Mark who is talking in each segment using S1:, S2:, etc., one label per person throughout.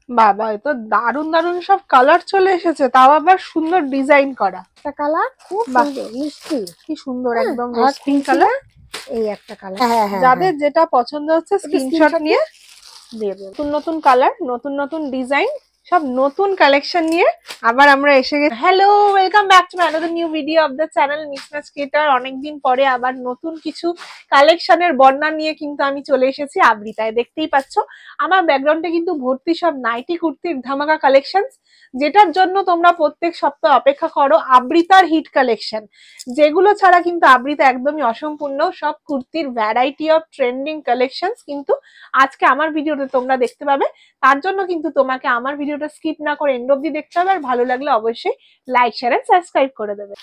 S1: বাবা এ তো দারুন দারুন সব কালার চলে এসেছে, তাও আবার সুন্দর ডিজাইন করা।
S2: একটা কালার খুব সুন্দর মিষ্টি,
S1: কি সুন্দর একদম পিঙ্ক কালার।
S2: এই একটা কালার,
S1: যাদের যেটা পছন্দ হচ্ছে স্ক্রিনশট নিয়ে দিয়ে দেবেন। নতুন নতুন কালার, নতুন নতুন ডিজাইন, সব নতুন কালেকশন নিয়ে আবার আমরা এসে গেছি। Hello, welcome back to another new video of the channel mix match creator. অনেকদিন পরে আবার নতুন কিছু কালেকশনের বর্ণনা নিয়ে কিন্তু আমি চলে এসেছি আবৃতায়। দেখতেই পাচ্ছ আমার ব্যাকগ্রাউন্ডে কিন্তু ভর্তি সব নাইটি কুর্তির ধামাকা কালেকশন, যেটার জন্য তোমরা প্রত্যেক সপ্তাহ অপেক্ষা করো আবৃতার হিট কালেকশন, যেগুলো ছাড়া কিন্তু আবৃতা একদমই অসম্পূর্ণ। সব কুর্তির ভ্যারাইটি অফ ট্রেন্ডিং কালেকশনস কিন্তু আজকে আমার ভিডিওতে তোমরা দেখতে পাবে। তার জন্য কিন্তু তোমাকে আমার ভিডিওটা স্কিপ না করে এন্ড অবধি দেখতে হবে, আর ভালো লাগলে অবশ্যই লাইক শেয়ার এন্ড সাবস্ক্রাইব করে দেবে।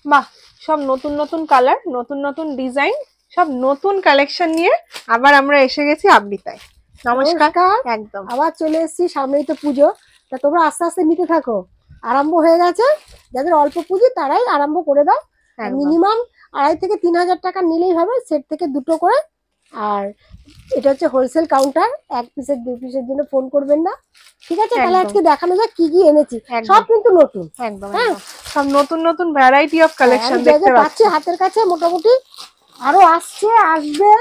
S1: বাহ, সব নতুন নতুন কালার, নতুন নতুন ডিজাইন, সব নতুন কালেকশন নিয়ে আবার আমরা এসে গেছি আবৃতায়। নমস্কার। একদম
S2: আবার চলে এসেছি, সামনেই তো পুজো, তা তোমরা আস্তে আস্তে নিতে থাকো। আরম্ভ হয়ে গেছে, যাদের অল্প পুঁজি তারাই আরম্ভ করে দাও। মিনিমাম 2,500 থেকে 3,000 টাকা নিলেই হবে, সেট থেকে দুটো করে। আর এটা হচ্ছে হোলসেল কাউন্টার, 1 পিসের 2 পিসের জন্য ফোন করবেন না, ঠিক আছে? তাহলে আজকে দেখানো যাক কি কি এনেছি, সব কিন্তু নতুন।
S1: একদম সব নতুন নতুন ভ্যারাইটি অফ কালেকশন দেখতে পাচ্ছি
S2: হাতের কাছে। মোটামুটি আরো আসবে,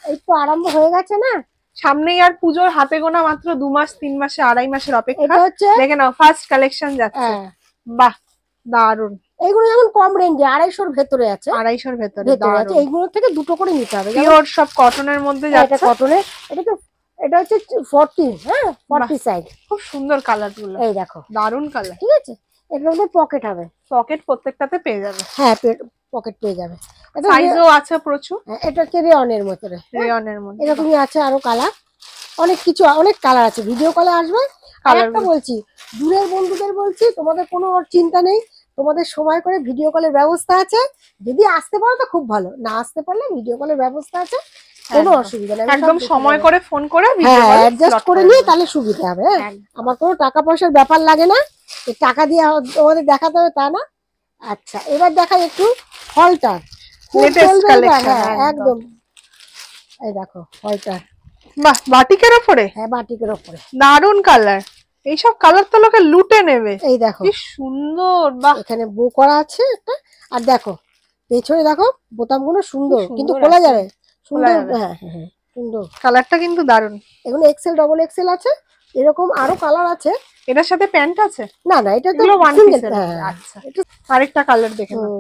S2: এই তো আরম্ভ হয়ে গেছে না,
S1: সামনেই আর পুজোর হাতে গোনা মাত্র 2 মাস 3 মাসে 2.5 মাসের অপেক্ষা।
S2: এটা হচ্ছে
S1: দেখে নাও ফার্স্ট কালেকশন যাচ্ছে। বাহ দারুন।
S2: এইগুলো যেমন কম রেঞ্জে 250-র ভেতরে আছে,
S1: 250-র ভেতরে আছে।
S2: এইগুলো থেকে দুটো করে নিতে হবে।
S1: পিওর সব কটনের মধ্যে যাচ্ছে।
S2: এটা কটনের, এটা হচ্ছে 40, হ্যাঁ 40 সাইজ।
S1: খুব সুন্দর কালার গুলো,
S2: এই দেখো দারুন
S1: কালার।
S2: ঠিক আছে, এর মধ্যে পকেট হবে,
S1: পকেট প্রত্যেকটাতে পেয়ে যাবে।
S2: হ্যাঁ পকেট পেয়ে যাবে।
S1: সাইজও আছে প্রচুর।
S2: এটা হচ্ছে রেয়নের মধ্যে, এরকমই আছে আরো কালার, অনেক কিছু, অনেক কালার আছে। ভিডিও কলে আসবে। আর একটা বলছি, দূরের বন্ধুদের বলছি, তোমাদের কোনো চিন্তা নেই, তোমাদের সময় করে ভিডিও কলের ব্যবস্থা আছে। যদি আসতে পারো তো খুব ভালো, না আসতে পারলে ভিডিও কলের ব্যবস্থা আছে, কোনো অসুবিধা নেই।
S1: একদম সময় করে ফোন করে
S2: অ্যাডজাস্ট করে নিয়ে তাহলে সুবিধা হবে। আমার কোনো টাকা পয়সার ব্যাপার লাগে না, টাকা দিয়ে তোমাদের দেখাতে হবে তা না। আচ্ছা, এবার দেখাই একটু হলটার একদম। এই দেখো হলটার,
S1: বাহ বাটিকের উপরে।
S2: হ্যাঁ বাটিকের উপরে,
S1: দারুন কালার। এইসব কালার তো লোকে লুটে নেবে।
S2: এই দেখো
S1: কি সুন্দর। বাহ,
S2: এখানে বো করা আছে একটা। আর দেখো পেছনে দেখো বোতামগুলো সুন্দর, কিন্তু খোলা যাবে, সুন্দর। হ্যাঁ হ্যাঁ সুন্দর, কালারটা কিন্তু দারুন। এগুলো এক্সেল, ডবল এক্সেল আছে, এরকম আরো কালার আছে।
S1: এটার সাথে প্যান্ট আছে?
S2: না না, এটা তো ওয়ান পিস। আচ্ছা,
S1: আরেকটা কালার দেখে নাও।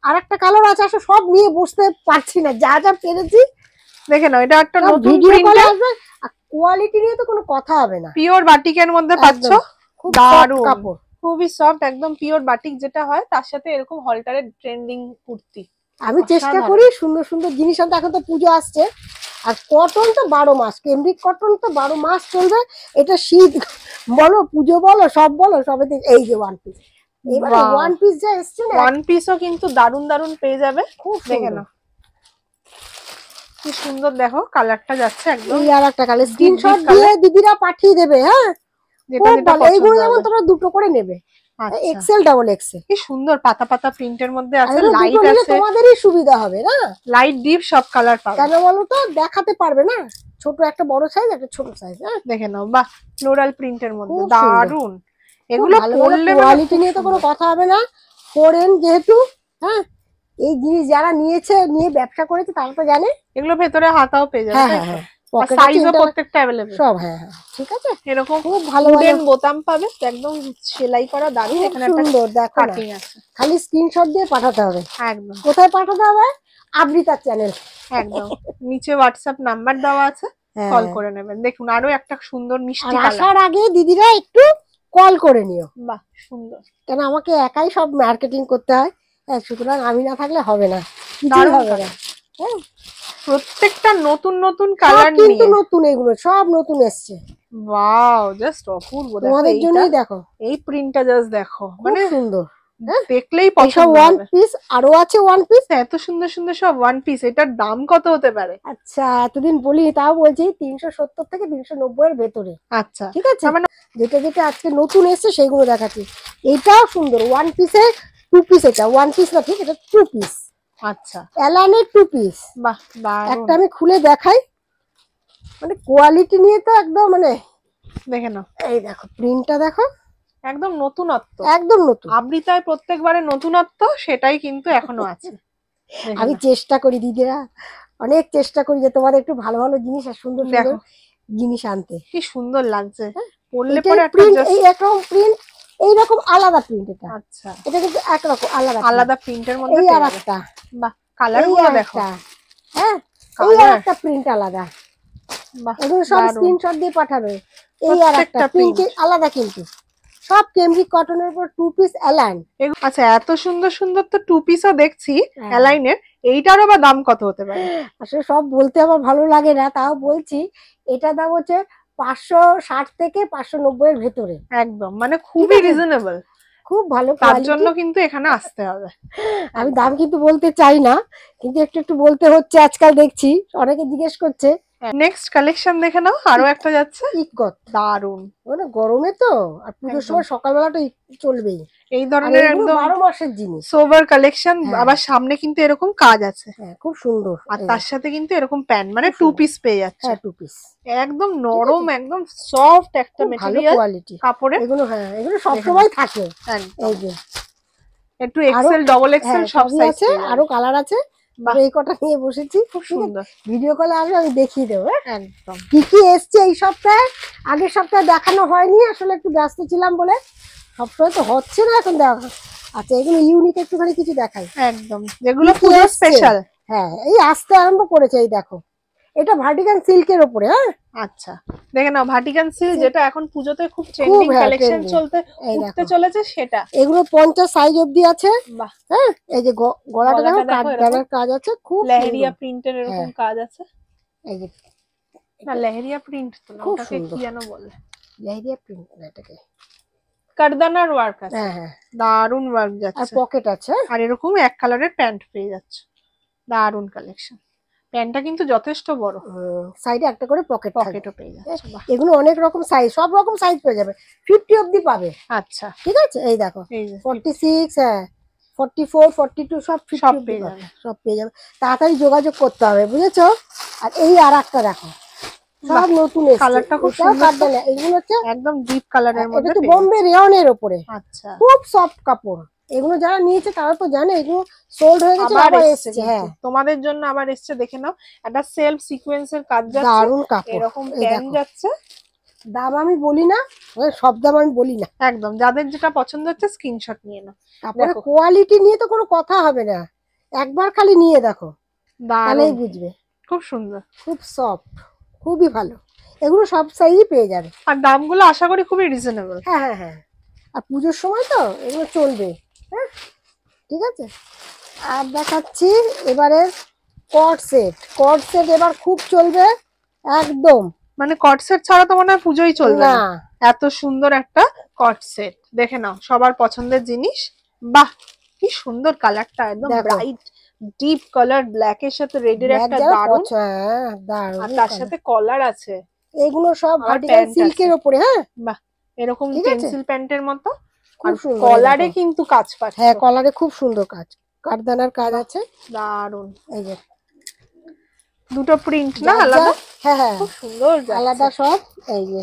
S2: আরেকটা কালার আছে, আসলে সব নিয়ে বসতে পারছি না, যা যা পেরেছি
S1: দেখে নাও। এটা একটা নতুন
S2: প্রিন্ট আসবে, আর কোয়ালিটি নিয়ে তো কোনো কথা হবে না।
S1: পিওর বাটিকের মধ্যে পাচ্ছো,
S2: খুব দারুণ কাপড়,
S1: খুবই সফট, একদম পিওর বাটিক যেটা হয়, তার সাথে এরকম হলটারের ট্রেন্ডিং কুর্তি।
S2: আমি চেষ্টা করি সুন্দর সুন্দর জিনিস আনতে। এখন তো পুজো আসছে, আর কটন তো 12 মাস, কেমব্রিক কটন তো 12 মাস চলবে। এটা শীত বলো, পুজো বলো, সব বলো, সবে। এই যে ওয়ান পিস, এবার ওয়ান পিস যা এসছে না,
S1: ওয়ান পিসও কিন্তু দারুন দারুন পেয়ে যাবে। খুব দেখে নাও কি সুন্দর, দেখো কালারটা যাচ্ছে একদম।
S2: এই আরেকটা কালার, স্ক্রিনশট দিয়ে দিদিরা পাঠিয়ে দেবে। হ্যাঁ এইগুলো যেমন তোমরা দুটো করে নেবে, এক্সেল ডাবল এক্সেল।
S1: কি সুন্দর পাতা পাতা প্রিন্টের মধ্যে আছে, লাইট আছে,
S2: তোমাদেরই সুবিধা হবে না,
S1: লাইট ডিপ সব কালার পাবে।
S2: কেন বলো তো, দেখাতে পারবে না, ছোট একটা বড় সাইজ, একটা ছোট সাইজ। হ্যাঁ
S1: দেখে নাও, বাহ ফ্লোরাল প্রিন্টের মধ্যে দারুন। এগুলো পরলে
S2: কোয়ালিটি নিয়ে তো কোনো কথা হবে না, ফরেন যেহেতু। হ্যাঁ এই জিনিস যারা নিয়েছে, নিয়ে ব্যবসা করেছে, তারা তো জানে।
S1: এগুলো ভেতরে হাতাও পেয়ে যাবে।
S2: হ্যাঁ হ্যাঁ,
S1: সাইজও প্রত্যেকটা अवेलेबल
S2: সব। হ্যাঁ হ্যাঁ ঠিক আছে,
S1: এরকম খুব ভালো বোতাম পাবে, একদম সেলাই করা দারুন। এখানে একটা
S2: সুন্দর দেখো
S1: কাটিং আছে,
S2: খালি স্ক্রিনশট দিয়ে পাঠাতে হবে।
S1: একদম।
S2: কোথায় পাঠাতে হবে? আবৃতার চ্যানেল,
S1: একদম নিচে হোয়াটসঅ্যাপ নাম্বার দেওয়া আছে, কল করে নেবেন। দেখুন আরো একটা সুন্দর মিষ্টি কালার।
S2: আসার আগে দিদিরা একটু কল করে নিও।
S1: বাহ সুন্দর,
S2: কেন আমাকে একাই সব মার্কেটিং করতে হয়, সুতরাং আমি না থাকলে হবে না, কিছুই হবে না। হ্যাঁ
S1: প্রত্যেকটা নতুন নতুন কালার নিয়ে,
S2: কিন্তু নতুন, এগুলো সব নতুন এসছে।
S1: ওয়াও জাস্ট অপূর্ব।
S2: তোমাদের জন্যই দেখো,
S1: এই প্রিন্টটা জাস্ট দেখো, মানে
S2: সুন্দর,
S1: দেখলেই পছন্দ হবে।
S2: ওয়ান পিস আরো আছে, ওয়ান পিস
S1: এত সুন্দর সুন্দর সব ওয়ান পিস। এটার দাম কত হতে পারে?
S2: আচ্ছা এতদিন বলি, তাও বলছি 370 থেকে 390 এর ভেতরে।
S1: আচ্ছা
S2: ঠিক আছে, যেটা যেটা আজকে নতুন এসছে সেইগুলো দেখাচ্ছি। এটাও সুন্দর, ওয়ান পিসে 2 পিস। এটা ওয়ান পিস না, ঠিক, এটা 2 পিস।
S1: আচ্ছা
S2: এলানের 2 পিস।
S1: বাহ
S2: একটা আমি খুলে দেখাই, মানে কোয়ালিটি নিয়ে তো একদম মানে
S1: দেখে নাও,
S2: এই দেখো প্রিন্টটা দেখো,
S1: একদম নতুনত্ব,
S2: একদম নতুন।
S1: আবৃতায় প্রত্যেকবারে নতুনত্ব, সেটাই কিন্তু এখনো আছে।
S2: আমি চেষ্টা করি দিদিরা, অনেক চেষ্টা করি যে তোমাদের একটু ভালো ভালো জিনিস আর সুন্দর সুন্দর জিনিস আনতে।
S1: কি সুন্দর লাগছে পরলে
S2: এটাই
S1: পরে একটা
S2: প্রিন্ট,
S1: জাস্ট
S2: এই একরকম প্রিন্ট, এইরকম আলাদা প্রিন্ট এটা।
S1: আচ্ছা,
S2: এটা কিন্তু একরকম আলাদা
S1: আলাদা প্রিন্টের মধ্যে
S2: এই
S1: পেয়ে
S2: আর
S1: যাবে।
S2: একটা,
S1: বাহ, কালার গুলো দেখো,
S2: হ্যাঁ এই আর একটা প্রিন্ট আলাদা।
S1: বাহ,
S2: এগুলো সব
S1: দারুণ।
S2: স্ক্রিনশট দিয়ে পাঠাবে। এই আর একটা
S1: প্রত্যেকটা
S2: প্রিন্ট
S1: print।
S2: আলাদা, কিন্তু সব কেমব্রিক কটনের উপর 2 পিস অ্যালাইন।
S1: আচ্ছা, এত সুন্দর সুন্দর তো 2 পিসও দেখছি
S2: হ্যাঁ।
S1: অ্যালাইনের, এইটারও বা দাম কত হতে পারে?
S2: আসলে সব বলতে আমার ভালো লাগে না, তাও বলছি এটা দাম হচ্ছে 560 থেকে 590 এর ভেতরে।
S1: একদম, মানে খুবই রিজনেবল,
S2: খুব ভালো
S1: তার
S2: কোয়ালিটি।
S1: জন্য কিন্তু এখানে আসতে হবে।
S2: আমি দাম কিন্তু বলতে চাই না, কিন্তু একটু একটু বলতে হচ্ছে, আজকাল দেখছি অনেকে জিজ্ঞেস করছে।
S1: নেক্সট কালেকশন দেখে নাও, আরো একটা যাচ্ছে,
S2: ইকত
S1: দারুন।
S2: মানে গরমে তো, আর পুজোর সময় সকালবেলা তো চলবেই
S1: এই ধরনের একদম
S2: 12 মাসের জিনিস,
S1: সোভার কালেকশন।
S2: হ্যাঁ।
S1: আবার সামনে কিন্তু এরকম কাজ আছে,
S2: হ্যাঁ খুব সুন্দর।
S1: আর তার সাথে কিন্তু এরকম প্যান্ট, মানে 2 পিস পেয়ে যাচ্ছে।
S2: হ্যাঁ 2 পিস,
S1: একদম নরম, একদম সফট একটা
S2: ভালো
S1: মেটেরিয়াল
S2: কোয়ালিটি
S1: কাপড়ে।
S2: এগুলো, হ্যাঁ এগুলো সব সময় থাকে।
S1: একদম,
S2: এই যে
S1: একটু এক্সেল, ডবল এক্সেল সব সাইজ
S2: আছে, আরো কালার আছে। এই কটা নিয়ে বসেছি,
S1: খুব সুন্দর।
S2: ভিডিও কলে আসবে আমি দেখিয়ে দেবো
S1: একদম,
S2: কি কি এসছে এই সপ্তাহে। আগের সপ্তাহে দেখানো হয়নি, আসলে একটু ব্যস্ত ছিলাম বলে, সবসময় তো হচ্ছে না এখন দেখা। আচ্ছা এগুলো ইউনিক একটুখানি কিছু দেখাই,
S1: একদম, যেগুলো পুরো স্পেশাল।
S2: হ্যাঁ এই আসতে আরম্ভ করেছে, এই দেখো এটা ভার্টিকান সিল্কের উপরে। হ্যাঁ
S1: আচ্ছা, দেখে নাও, ভার্টিকান সিল্ক, যেটা এখন পুজোতে খুব ট্রেন্ডিং কালেকশন উঠতে চলেছে সেটা।
S2: এগুলো 50 সাইজ অবধি আছে।
S1: বাহ,
S2: হ্যাঁ এই যে গলাটা দেখো, কাঠদানার কাজ আছে, খুব
S1: লেহেরিয়া প্রিন্টের এরকম কাজ আছে।
S2: এই যে
S1: না, লেহেরিয়া প্রিন্ট তো না, ওটাকে কি যেন বলে,
S2: লেহেরিয়া প্রিন্ট না এটাকে,
S1: কারদানার ওয়ার্ক আছে।
S2: হ্যাঁ হ্যাঁ
S1: দারুন ওয়ার্ক যাচ্ছে,
S2: আর পকেট আছে,
S1: আর এরকম এক কালারের প্যান্ট পেয়ে যাচ্ছে। দারুন কালেকশন, প্যান্টটা কিন্তু যথেষ্ট বড়,
S2: সাইডে একটা করে
S1: পকেটও পেয়ে যাচ্ছে।
S2: এগুলো অনেক রকম সাইজ, সব রকম সাইজ পেয়ে যাবে, 50 অবধি পাবে।
S1: আচ্ছা,
S2: ঠিক আছে এই দেখো,
S1: এই যে
S2: 46, হ্যাঁ 44, 42 সব 50
S1: পেয়ে যাবে,
S2: সব পেয়ে যাবে। তাড়াতাড়ি যোগাযোগ করতে হবে, বুঝেছো। আর এই আর একটা দেখো, সব নতুন এসেছে,
S1: কালারটা খুব সুন্দর,
S2: এগুলো হচ্ছে
S1: একদম ডিপ কালারের মধ্যে।
S2: এটা তো বোম্বে রেয়নের উপরে,
S1: আচ্ছা,
S2: খুব সফট কাপড়। এগুলো যারা নিয়েছে তারা তো জানে এগুলো সোল্ড হয়ে গেছে, আবার এসেছে। হ্যাঁ
S1: তোমাদের জন্য আবার এসেছে, দেখে নাও, একটা সেলফ সিকোয়েন্সের কাজ যাচ্ছে,
S2: দারুন কাপড়,
S1: এরকম প্যান্ট যাচ্ছে।
S2: দাম আমি বলি না, সব দাম আমি বলি না,
S1: একদম, যাদের যেটা পছন্দ হচ্ছে স্ক্রিনশট নিয়ে নাও।
S2: তারপরে কোয়ালিটি নিয়ে তো কোনো কথা হবে না, একবার খালি নিয়ে দেখো তাহলেই বুঝবে।
S1: খুব সুন্দর,
S2: খুব সফট, খুবই ভালো। এগুলো সব সাইজই পেয়ে যাবে,
S1: আর দামগুলো আশা করি খুবই রিজনেবল।
S2: হ্যাঁ হ্যাঁ হ্যাঁ, আর পুজোর সময় তো এগুলো চলবে। হ্যাঁ ঠিক আছে, আর দেখাচ্ছি এবারে কট সেট এবার খুব চলবে একদম,
S1: মানে কট সেট ছাড়া তো মনে হয় পুজোই চলবে
S2: না।
S1: না। এত সুন্দর একটা কট সেট, দেখে নাও, সবার পছন্দের জিনিস। বাহ, কি সুন্দর কালারটা, একদম ব্রাইট ডিপ কালার, ব্ল্যাক এর সাথে রেড এর একটা দারুন, আর তার সাথে কলার আছে।
S2: এগুলো সব ভার্টিকাল সিল্কের উপরে। হ্যাঁ
S1: বাহ, এরকম পেন্সিল প্যান্টের মতো,
S2: খুব সুন্দর।
S1: কলারে কিন্তু কাজ পাচ্ছে,
S2: হ্যাঁ কলারে খুব সুন্দর কাজ, কাঠদানার কাজ আছে,
S1: দারুন।
S2: এই যে
S1: দুটো প্রিন্ট না আলাদা,
S2: হ্যাঁ হ্যাঁ
S1: খুব সুন্দর
S2: আলাদা সব। এই যে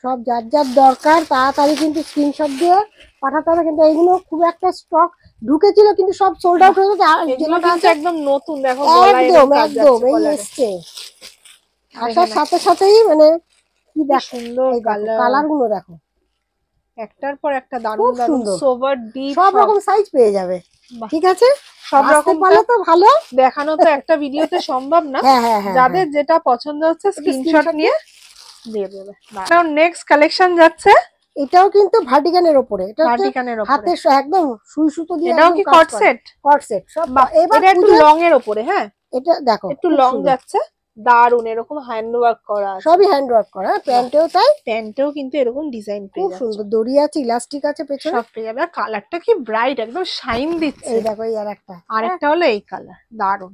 S2: সব যার যার দরকার তাড়াতাড়ি কিন্তু স্ক্রিনশট দিয়ে পাঠাতে হবে, কিন্তু এইগুলো খুব একটা স্টক ঢুকেছিল কিন্তু সব সোল্ড আউট হয়ে গেছে।
S1: একদম নতুন, দেখো
S2: একদম একদম এই এসছে, আসার সাথে সাথেই মানে কি দেখ
S1: সুন্দর
S2: কালার গুলো দেখো,
S1: একটার পর একটা দারুন দারুন সোভার ডিপ,
S2: সব রকম সাইজ পেয়ে যাবে। ঠিক আছে,
S1: সব রকম
S2: ভালো তো ভালো,
S1: দেখানো তো একটা ভিডিওতে সম্ভব না। যাদের যেটা পছন্দ হচ্ছে স্ক্রিনশট নিয়ে দিয়ে দেবে। কারণ নেক্সট কালেকশন যাচ্ছে,
S2: এটাও কিন্তু ভার্টিকানের উপরে, এটা
S1: ভার্টিকানের উপরে
S2: হাতে একদম সুই সুতো দিয়ে,
S1: এটাও কি কট সেট
S2: সব।
S1: এবার একটু লং এর উপরে, হ্যাঁ
S2: এটা দেখো
S1: একটু লং যাচ্ছে, দারুন, এরকম হ্যান্ড ওয়ার্ক করা,
S2: সবই হ্যান্ড ওয়ার্ক করা। প্যান্টেও তাই,
S1: প্যান্টেও কিন্তু এরকম ডিজাইন পেয়ে যাচ্ছে,
S2: খুব সুন্দর, দড়ি আছে, ইলাস্টিক আছে পেছনে,
S1: সব পেয়ে যাবে। আর কালারটা কি ব্রাইট, একদম শাইন দিচ্ছে।
S2: এই দেখো এই আরেকটা
S1: হলো এই কালার, দারুন।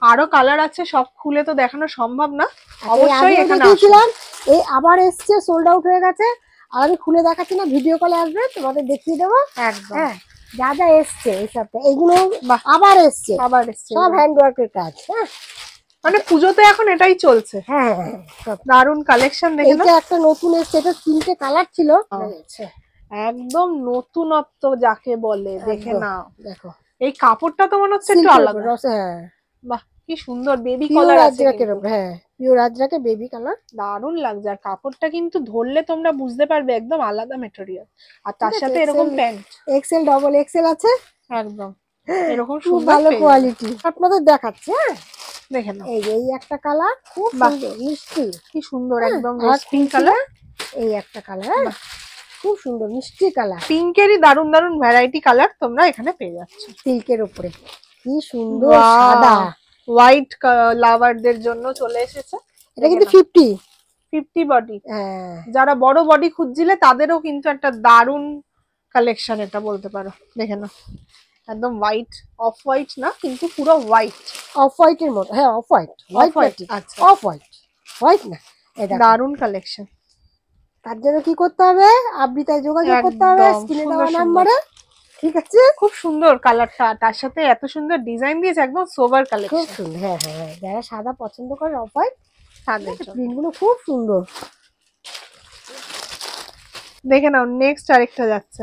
S1: আরো কালার আছে, সব খুলে তো দেখানো সম্ভব না, অবশ্যই এখানে আসুন।
S2: এই আবার এসছে, সোল্ড আউট হয়ে গেছে, আর আমি খুলে দেখাচ্ছি না, ভিডিও কলে আসবে তোমাদের দেখিয়ে দেবো।
S1: একদম,
S2: হ্যাঁ যা যা এসছে এই সপ্তাহে, এগুলো আবার এসছে, সব হ্যান্ড ওয়ার্কের কাজ। হ্যাঁ
S1: মানে পুজোতে এখন এটাই চলছে।
S2: হ্যাঁ
S1: দারুন কালেকশন দেখে না।
S2: এইটা একটা নতুন এসছে, এটা 3টে কালার ছিল।
S1: একদম নতুনত্ব যাকে বলে, দেখে না
S2: দেখো
S1: এই কাপড়টা তো মনে হচ্ছে একটু আলাদা।
S2: হ্যাঁ
S1: বাহ কি সুন্দর বেবি
S2: পিওর
S1: কালার আছে
S2: আজরাকের উপর। হ্যাঁ পিওর আজরাকে বেবি কালার,
S1: দারুন লাগছে। আর কাপড়টা কিন্তু ধরলে তোমরা বুঝতে পারবে একদম আলাদা মেটেরিয়াল। আর তার সাথে এরকম প্যান্ট
S2: এক্সেল ডবল এক্সেল আছে
S1: একদম এরকম
S2: খুব
S1: সুন্দর
S2: ভালো কোয়ালিটি। আপনাদের দেখাচ্ছে হ্যাঁ
S1: দেখে না।
S2: এই একটা কালার খুব সুন্দর মিষ্টি,
S1: কি সুন্দর একদম
S2: পিঙ্ক কালার। এই একটা কালার খুব সুন্দর মিষ্টি কালার,
S1: পিঙ্কেরই দারুন দারুন ভ্যারাইটি কালার তোমরা এখানে পেয়ে যাচ্ছ।
S2: সিল্কের উপরে কি সুন্দর সাদা
S1: হোয়াইট লাভারদের জন্য চলে এসেছে।
S2: এটা কিন্তু 50
S1: বডি,
S2: হ্যাঁ
S1: যারা বড় বডি খুঁজছিলে তাদেরও কিন্তু একটা দারুন কালেকশন এটা বলতে পারো। দেখে না একদম হোয়াইট, অফ হোয়াইট না কিন্তু পুরো হোয়াইট,
S2: অফ হোয়াইটের মতো। হ্যাঁ অফ হোয়াইট, হোয়াইট
S1: আচ্ছা
S2: অফ হোয়াইট, হোয়াইট না এটা
S1: দারুন কালেকশন।
S2: তার জন্য কি করতে হবে, আবৃতায় যোগাযোগ করতে হবে স্ক্রিনে দেওয়া নাম্বারে। ঠিক আছে
S1: খুব সুন্দর কালারটা, তার সাথে এত সুন্দর ডিজাইন দিয়েছে একদম সোবার কালেকশন।
S2: খুব সুন্দর হ্যাঁ হ্যাঁ যারা সাদা পছন্দ করে অফ হোয়াইট
S1: তাদের জন্য
S2: প্রিন্টগুলো খুব সুন্দর।
S1: দেখে নাও নেক্সট আরেকটা যাচ্ছে,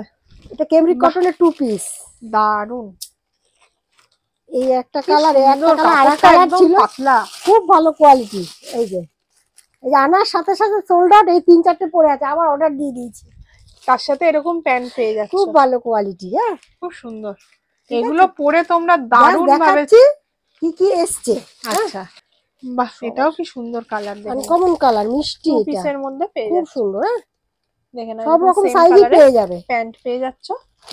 S2: এটা ক্যামরিক কটনের 2 পিস
S1: দারুন।
S2: এই একটা কালার, এই একটা কালার, আরেকটা কালার ছিল
S1: পাতলা
S2: খুব ভালো কোয়ালিটি। এই যে আনার সাথে সাথে সোল্ড আউট, এই 3-4টে পড়ে আছে, আবার অর্ডার দিয়ে দিয়েছি।
S1: তার সাথে এরকম প্যান্ট পেয়ে যাচ্ছে
S2: খুব ভালো কোয়ালিটি। হ্যাঁ
S1: খুব সুন্দর, এগুলো পরে তোমরা দারুন ভাবে
S2: কি কি এসছে।
S1: আচ্ছা বাহ এটাও কি সুন্দর কালার, দেখুন
S2: কমন কালার মিষ্টি,
S1: টু
S2: এটা
S1: পিসের মধ্যে পেয়ে
S2: খুব
S1: যাচ্ছে।
S2: সুন্দর। হ্যাঁ
S1: দেখেন
S2: সব রকম সাইজই পেয়ে যাবে,
S1: প্যান্ট পেয়ে যাচ্ছ।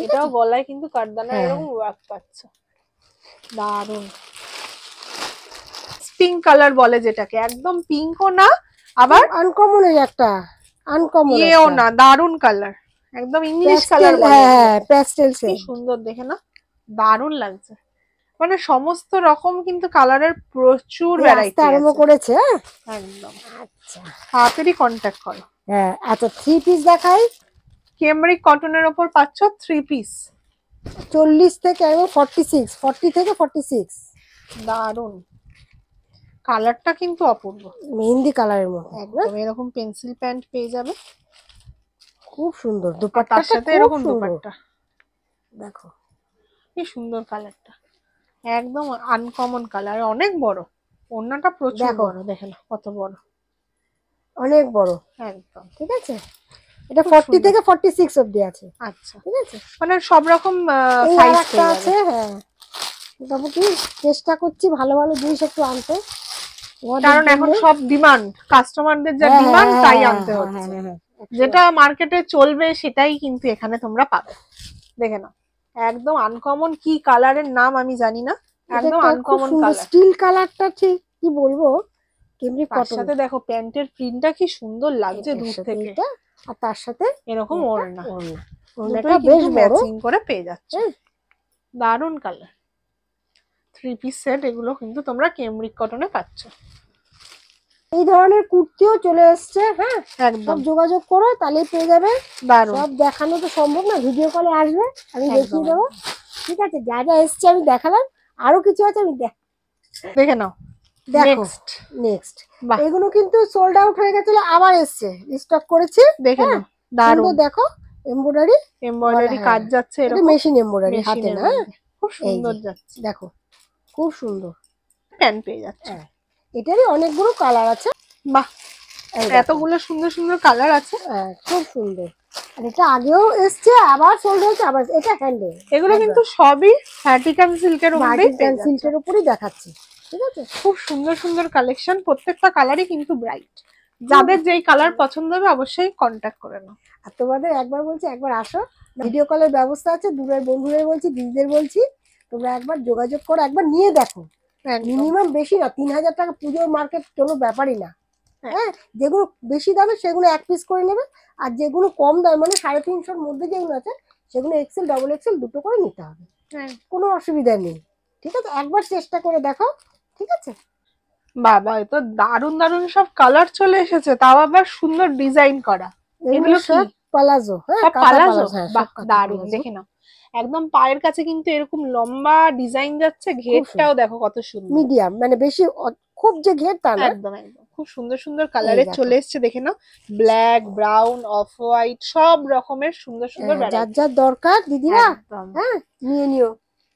S1: এটাও গলায় কিন্তু কাটদানার এরকম ওয়ার্ক পাচ্ছ, দারুন। পিঙ্ক কালার বলে যেটাকে, একদম পিঙ্কও না আবার
S2: আনকমনের একটা আনকমন
S1: ইয়েও না, দারুন কালার একদম ইংলিশ কালার বলে।
S2: হ্যাঁ প্যাস্টেল
S1: কি সুন্দর দেখে না, দারুন লাগছে। মানে সমস্ত রকম কিন্তু কালারের প্রচুর ভ্যারাইটি
S2: আরম্ভ করেছে।
S1: একদম
S2: আচ্ছা
S1: তাড়াতাড়ি কন্ট্যাক্ট করো।
S2: হ্যাঁ আচ্ছা 3 পিস দেখাই।
S1: ক্যামরিক কটনের উপর পাচ্ছ 3 পিস
S2: 40 থেকে একদম 46, 40 থেকে 46।
S1: দারুন কালারটা কিন্তু অপূর্ব,
S2: মেহেন্দি কালারের মতো
S1: একদম এরকম পেন্সিল প্যান্ট পেয়ে যাবে,
S2: খুব সুন্দর।
S1: তার
S2: দুপাট্টার
S1: সাথে এরকম দুপাট্টা
S2: দেখো
S1: কি সুন্দর কালারটা, একদম আনকমন কালার, অনেক বড় ওড়নাটা প্রচুর বড়, দেখেন কত বড়,
S2: অনেক বড়
S1: একদম
S2: ঠিক আছে। এটা 40 থেকে 46 অবধি আছে।
S1: আচ্ছা
S2: ঠিক আছে
S1: মানে সব রকম সাইজ পেয়ে
S2: আছে। হ্যাঁ মোটামুটি চেষ্টা করছি ভালো ভালো জিনিস একটু আনতে,
S1: কারণ এখন সব ডিমান্ড, কাস্টমারদের যা ডিমান্ড তাই আনতে হচ্ছে। যেটা মার্কেটে চলবে সেটাই কিন্তু এখানে তোমরা পাবে। দেখে নাও একদম আনকমন, কি কালারের নাম আমি জানি না, একদম আনকমন কালার,
S2: স্টিল কালারটা ঠিক কি বলবো। ক্যামরিক
S1: তার
S2: কটন,
S1: সাথে দেখো প্যান্টের প্রিন্টটা কি সুন্দর লাগছে দূর থেকে,
S2: আর তার সাথে
S1: এরকম ওড়না,
S2: ওড়নাটা বেশ বড়
S1: ম্যাচিং করে পেয়ে যাচ্ছে, দারুন কালার। 3 পিস সেট এগুলো কিন্তু তোমরা ক্যামরিক কটনে পাচ্ছ।
S2: এই ধরনের কুর্তিও চলে এসছে। হ্যাঁ
S1: একদম
S2: যোগাযোগ করো তাহলে পেয়ে যাবে।
S1: দারুন,
S2: সব দেখানো তো সম্ভব না, ভিডিও কলে আসবে আমি দেখিয়ে দেবো। ঠিক আছে যা যা এসছে আমি দেখালাম, আরো কিছু আছে আমি
S1: দেখে নাও।
S2: দেখো নেক্সট এগুলো কিন্তু সোল্ড আউট হয়ে গেছিল, আবার এসছে রিস্টক করেছি।
S1: দেখে নাও দারুন,
S2: দেখো এমব্রয়ডারি
S1: কাজ যাচ্ছে,
S2: এটা মেশিন এমব্রয়ডারি হাতে না,
S1: খুব সুন্দর যাচ্ছে।
S2: দেখো খুব সুন্দর
S1: প্যান্ট পেয়ে যাচ্ছে,
S2: এটারই অনেকগুলো কালার আছে।
S1: বাহ এতগুলো সুন্দর সুন্দর কালার আছে,
S2: খুব সুন্দর। আর এটা আগেও এসছে আবার সোল্ড হয়েছে, আবার এটা হ্যান্ডেল।
S1: এগুলো কিন্তু সবই ভার্টিকাল সিল্কের
S2: উপরেই দেখাচ্ছি। ঠিক আছে
S1: খুব সুন্দর সুন্দর কালেকশন, প্রত্যেকটা কালারই কিন্তু ব্রাইট। যাদের যেই কালার পছন্দ হবে অবশ্যই কন্ট্যাক্ট করে নাও।
S2: আর তোমাদের একবার বলছি একবার আসো, ভিডিও কলের ব্যবস্থা আছে, দূরের বন্ধুদের বলছি দিদিদের বলছি তোমরা একবার যোগাযোগ করো, একবার নিয়ে দেখো। মিনিমাম বেশি না 3000 টাকা পুজোর মার্কেট কোনো ব্যাপারই না। হ্যাঁ যেগুলো বেশি দামে সেগুলো 1 পিস করে নেবে, আর যেগুলো কম দামে মানে 350-র মধ্যে যেগুলো আছে সেগুলো এক্সেল ডবল এক্সেল দুটো করে নিতে হবে, কোনো অসুবিধা নেই। ঠিক আছে একবার চেষ্টা করে দেখো। ঠিক আছে
S1: বাবা এ তো দারুন দারুন সব কালার চলে এসেছে, তাও আবার সুন্দর ডিজাইন করা। এগুলো কি
S2: পালাজো?
S1: পালাজো, বাহ দারুন। দেখে নাও একদম পায়ের কাছে কিন্তু এরকম লম্বা ডিজাইন যাচ্ছে, ঘেরটাও দেখো কত সুন্দর,
S2: মিডিয়াম মানে বেশি খুব যে ঘের তা না,
S1: একদম একদম খুব সুন্দর সুন্দর কালারের চলে এসেছে, দেখে নাও। ব্ল্যাক, ব্রাউন, অফ হোয়াইট সব রকমের সুন্দর সুন্দর
S2: যার
S1: ভ্যারাইটি।
S2: যার দরকার দিদিরা
S1: একদম
S2: হ্যাঁ নিয়ে নিও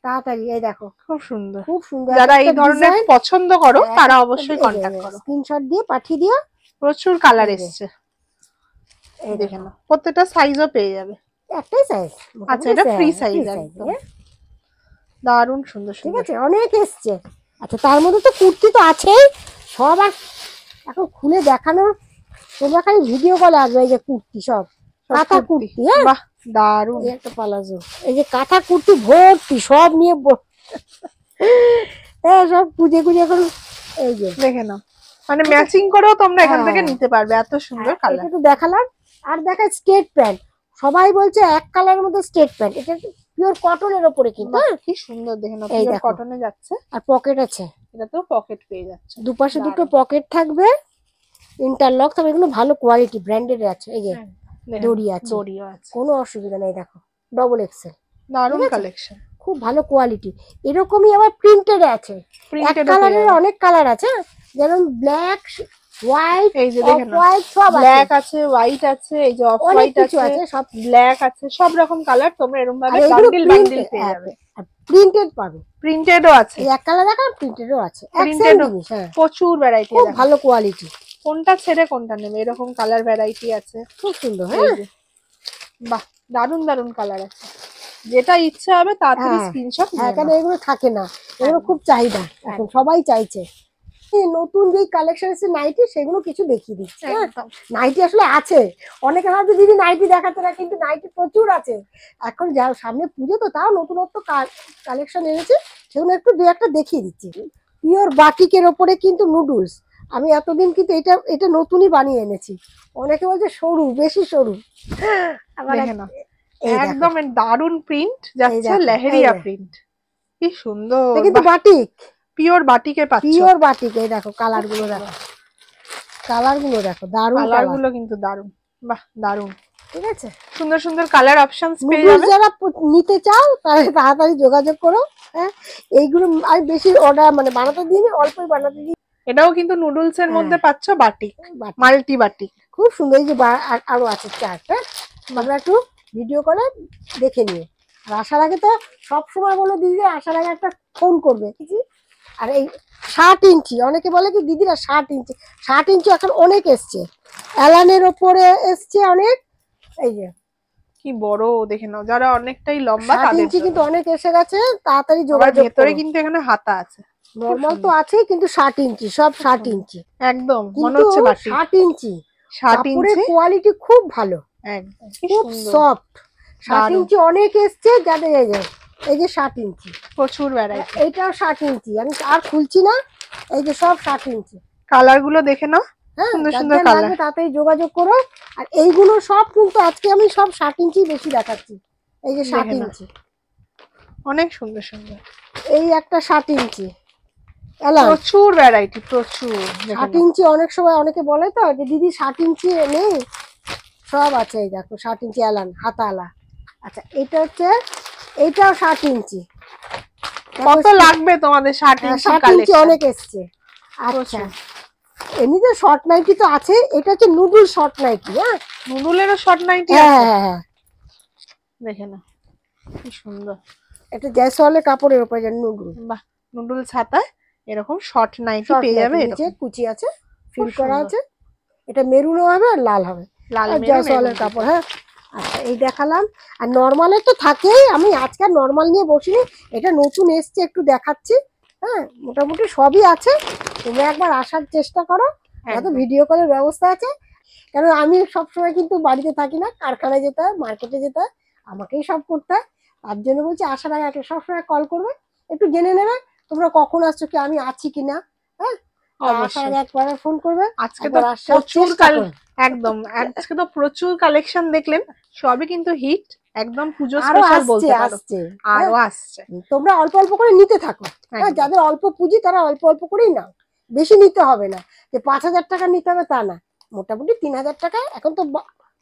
S2: তাড়াতাড়ি। এই দেখো
S1: খুব সুন্দর,
S2: খুব সুন্দর,
S1: যারা এই
S2: একটা
S1: ধরনের
S2: ডিজাইন
S1: পছন্দ করো তারা অবশ্যই কন্টাক্ট করো।
S2: স্ক্রিনশট দিয়ে পাঠিয়ে দিও।
S1: প্রচুর কালার
S2: এই যে,
S1: এসছে,
S2: এই
S1: দেখে
S2: দেখো
S1: নাও। প্রত্যেকটা সাইজও পেয়ে যাবে।
S2: একটাই সাইজ,
S1: আচ্ছা, এটা ফ্রি সাইজ একদম। দারুণ সুন্দর
S2: ঠিক
S1: সুন্দর।
S2: আছে, অনেক এসছে। আচ্ছা, তার মধ্যে তো কুর্তি তো আছেই, সব আর এখন খুলে দেখানোর, তোমরা খালি ভিডিও কলে আসবে। এই যে কুর্তি, সব কাঁথা কুর্তি, হ্যাঁ
S1: বাহ দারুণ।
S2: এই একটা পালাজো, এই যে কাঁথা কুর্তি ভর্তি, সব নিয়ে হ্যাঁ সব খুঁজে খুঁজে এখন। এই যে
S1: দেখে নাও, মানে ম্যাচিং করেও তোমরা এখান থেকে নিতে পারবে, এত সুন্দর
S2: এটা
S1: কালার।
S2: তো দেখালাম। আর দেখায় স্টেট প্যান্ট, সবাই বলছে এক কালারের মধ্যে স্টেট প্যান্ট, এটা পিওর কটনের ওপরে কিন্তু, হ্যাঁ
S1: কি সুন্দর, দেখে নাও।
S2: এই
S1: পিওর
S2: দেখো।
S1: কটনে যাচ্ছে,
S2: আর পকেট আছে,
S1: এটা তো পকেট পেয়ে যাচ্ছে,
S2: দুপাশে দুটো
S1: দারুণ।
S2: পকেট থাকবে, ইন্টারলক, তবে এগুলো ভালো কোয়ালিটি ব্র্যান্ডেড আছে। এই যে
S1: দেখে
S2: দড়ি
S1: নাও,
S2: আছে,
S1: দড়িও আছে,
S2: কোনো অসুবিধা নেই। দেখো ডবল এক্সেল,
S1: দারুণ
S2: ঠিক আছে?
S1: কালেকশন,
S2: খুব ভালো কোয়ালিটি। এরকমই আবার প্রিন্টেড আছে, এক
S1: প্রিন্টেড
S2: কালারের অনেক কালার আছে, যেমন ব্ল্যাক, হোয়াইট,
S1: এই যে
S2: অফ
S1: দেখে নাও,
S2: হোয়াইট সব আছে,
S1: ব্ল্যাক আছে, হোয়াইট আছে, এই যে অফ
S2: অনেক
S1: হোয়াইট
S2: কিছু
S1: আছে,
S2: আছে, সব
S1: ব্ল্যাক আছে, সব রকম কালার তোমরা এরকম
S2: আর
S1: ভাবে
S2: এগুলো
S1: বান্ডিল বান্ডিল পেয়ে যাবে।
S2: প্রিন্টেড পাবে,
S1: প্রিন্টেডও আছে,
S2: এই এক কালার দেখা প্রিন্টেডও আছে, এক সেম
S1: প্রিন্টেডও
S2: জিনিস, হ্যাঁ
S1: প্রচুর ভ্যারাইটি
S2: খুব
S1: আছে,
S2: ভালো কোয়ালিটি,
S1: কোনটা ছেড়ে কোনটা নেবে এরকম কালার ভ্যারাইটি আছে,
S2: খুব সুন্দর।
S1: এই
S2: হ্যাঁ
S1: যে বাহ দারুণ দারুণ কালার আছে, যেটা ইচ্ছা হবে তাড়াতাড়ি
S2: হ্যাঁ,
S1: স্ক্রিনশট নিয়ে
S2: এখানে
S1: নাও।
S2: এগুলো থাকে না, এগুলো খুব চাহিদা, এখন সবাই চাইছে। এই নতুন যেই কালেকশন এসেছে নাইটি, সেগুলো কিছু দেখিয়ে দিচ্ছি। হ্যাঁ,
S1: একদম।
S2: নাইটি আসলে আছে, অনেকে ভাবছে দিদি নাইটি দেখাতে না, কিন্তু নাইটি প্রচুর আছে এখন। যা সামনে পুজো তো, তাও নতুনত্ব কালেকশন এনেছে, সেগুলো একটু দু একটা দেখিয়ে দিচ্ছি। পিওর বাটিকের ওপরে কিন্তু নুডলস, আমি এতদিন কিন্তু এটা এটা নতুনই বানিয়ে এনেছি। অনেকে বলছে সরু, বেশি সরু, আবার
S1: দেখে নাও,
S2: এই দেখো,
S1: একদম দারুণ প্রিন্ট যাচ্ছে,
S2: দেখো,
S1: লেহেরিয়া
S2: এই যে।
S1: প্রিন্ট, কি সুন্দর,
S2: এটা কিন্তু বাটিক,
S1: পিওর বাটিকে পাচ্ছ।
S2: Pure batik. এই দেখো কালার গুলো, দেখো কালার গুলো, দেখো দারুণ
S1: কালার গুলো কিন্তু দারুণ, বাহ দারুণ,
S2: ঠিক আছে।
S1: সুন্দর সুন্দর কালার অপশনস পেয়ে
S2: নুডলস
S1: যাবে।
S2: যারা নিতে চাও তাহলে তাড়াতাড়ি যোগাযোগ করো। হ্যাঁ, এইগুলো আমি বেশি অর্ডার মানে বানাতে দিই, অল্পই বানাতে দিই।
S1: এটাও কিন্তু নুডলস এর মধ্যে পাচ্ছ বাটিক,
S2: বাটিক।
S1: মাল্টি বাটিক,
S2: খুব সুন্দর। এই যে আরো আছে চারটা, আমরা একটু ভিডিও করে দেখে নিও। আর আসার আগে তো সবসময় বলো দিদি, আসার আগে একটা ফোন করবে। আর এই 60 ইঞ্চি, অনেকে বলে কি দিদিরা 60 ইঞ্চি, 60 ইঞ্চি এখন অনেক এসছে, অ্যালানের ওপরে এসছে অনেক। এই যে
S1: কি বড়, দেখে নাও, যারা অনেকটাই লম্বা
S2: 60
S1: তাদের
S2: ইঞ্চি
S1: জন্য।
S2: কিন্তু অনেক এসে গেছে, তাড়াতাড়ি
S1: আবার
S2: যোগাযোগ
S1: ভেতরে
S2: করো।
S1: কিন্তু এখানে হাতা আছে,
S2: নরমাল তো আছেই, কিন্তু 60 ইঞ্চি, সব 60 ইঞ্চি,
S1: একদম মনে
S2: কিন্তু
S1: হচ্ছে বাটিক।
S2: 60 ইঞ্চি
S1: 60
S2: কাপড়ের
S1: ইঞ্চি,
S2: কোয়ালিটি খুব ভালো,
S1: একদম কি
S2: খুব
S1: সুন্দর,
S2: সফট। 60
S1: দারুণ।
S2: ইঞ্চি অনেক এসছে, যাদের এই যে 60 ইঞ্চি,
S1: প্রচুর ভ্যারাইটি।
S2: এইটাও 60 ইঞ্চি, আমি আর খুলছি না, এই যে সব 60 ইঞ্চি।
S1: কালার গুলো দেখে নাও,
S2: হ্যাঁ,
S1: সুন্দর
S2: যার
S1: সুন্দর
S2: যার
S1: কালার,
S2: লাগবে তাড়াতাড়ি যোগাযোগ করো। আর এইগুলো সব কিন্তু আজকে আমি সব 60 ইঞ্চি বেশি দেখাচ্ছি। এই যে 60
S1: দেখে নাও।
S2: ইঞ্চি,
S1: অনেক সুন্দর সুন্দর,
S2: এই একটা 60 ইঞ্চি এলাম।
S1: প্রচুর ভ্যারাইটি, প্রচুর, দেখে
S2: 60
S1: নাও।
S2: ইঞ্চি অনেক সময় অনেকে বলে তো যে দিদি 60 ইঞ্চি নেই, সব আছে। এই দেখো 60 ইঞ্চি এলান, হাতালা। আচ্ছা, এটা হচ্ছে, এইটাও 60 ইঞ্চি।
S1: কত লাগবে তোমাদের 60 ইঞ্চি
S2: 60 ইঞ্চি
S1: কালেকশন?
S2: অনেক এসছে। আচ্ছা, এমনিতে শর্ট নাইটি তো আছে, এটা হচ্ছে নুডল শর্ট নাইটি। হ্যাঁ,
S1: নুডুলেরও শর্ট নাইটি
S2: হ্যাঁ
S1: আছে,
S2: হ্যাঁ হ্যাঁ,
S1: দেখে নাও কি সুন্দর,
S2: এটা জয়সওয়ালের কাপড়ের উপরে যে নুডল,
S1: বাহ। নুডলস হাতায় এরকম শর্ট নাইটি
S2: শর্ট
S1: পেয়ে যাবে,
S2: নাইটি, নিচে কুচি আছে, ফিল করা আছে। এটা মেরুনও হবে আর লাল হবে,
S1: লাল
S2: আর
S1: মেরুন
S2: জয়সওয়ালের কাপড়। হ্যাঁ, আচ্ছা এই দেখালাম। আর নর্মালের তো থাকেই, আমি আজকে নর্মাল নিয়ে বসিনি, এটা নতুন এসছে একটু দেখাচ্ছি। হ্যাঁ, মোটামুটি সবই আছে, তোমরা একবার আসার চেষ্টা করো। তো ভিডিও কলের ব্যবস্থা আছে, কারণ আমি সবসময় কিন্তু বাড়িতে থাকি না, কারখানায় যেতে হয়, মার্কেটে যেতে হয়, আমাকেই সব করতে হয়। তার জন্য বলছি আসার আগে একটা সবসময় কল করবে, একটু জেনে নেবে তোমরা কখন আসছো, কি আমি আছি কিনা। হ্যাঁ, আসার আগে একবার ফোন করবে।
S1: আজকে তো প্রচুর একদম, আজকে তো প্রচুর কালেকশন দেখলেন, সবই কিন্তু হিট, একদম পুজো স্পেশাল বলতে পারো, আরো আসছে।
S2: তোমরা অল্প অল্প করে নিতে থাকো। হ্যাঁ, যাদের অল্প পুঁজি তারা অল্প অল্প করেই নাও, বেশি নিতে হবে না, যে 5000 টাকা নিতে হবে তা না, মোটামুটি 3000 টাকা। এখন তো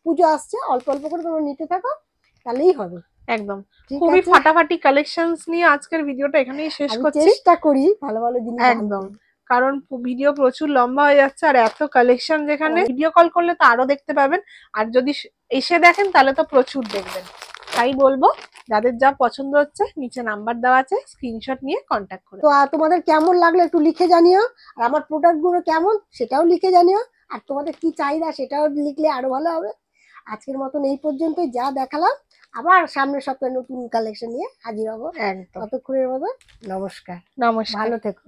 S2: পুজো আসছে, অল্প অল্প করে তোমরা নিতে থাকো, তাহলেই হবে।
S1: একদম খুবই ফাটাফাটি কালেকশনস নিয়ে আজকের ভিডিওটা এখানেই শেষ করছি।
S2: চেষ্টা করি ভালো ভালো জিনিস
S1: একদম, কারণ ভিডিও প্রচুর লম্বা হয়ে যাচ্ছে আর এত কালেকশন যেখানে ভিডিও কল করলে তো আরো দেখতে পাবেন, আর যদি এসে দেখেন তাহলে তো প্রচুর দেখবেন। তাই বলবো যাদের যা পছন্দ হচ্ছে নিচে নাম্বার দেওয়া আছে, স্ক্রিনশট নিয়ে কন্ট্যাক্ট করো।
S2: তো তোমাদের কেমন লাগলো একটু লিখে জানিও, আর আমার প্রোডাক্ট গুলো কেমন সেটাও লিখে জানিও, আর তোমাদের কি চাহিদা সেটাও লিখলে আরো ভালো হবে। আজকের মতন এই পর্যন্তই, যা দেখালাম, আবার সামনের সপ্তাহে নতুন কালেকশন নিয়ে হাজির হবো।
S1: একদম।
S2: ততক্ষণের মতো নমস্কার,
S1: নমস্কার,
S2: ভালো থেকো।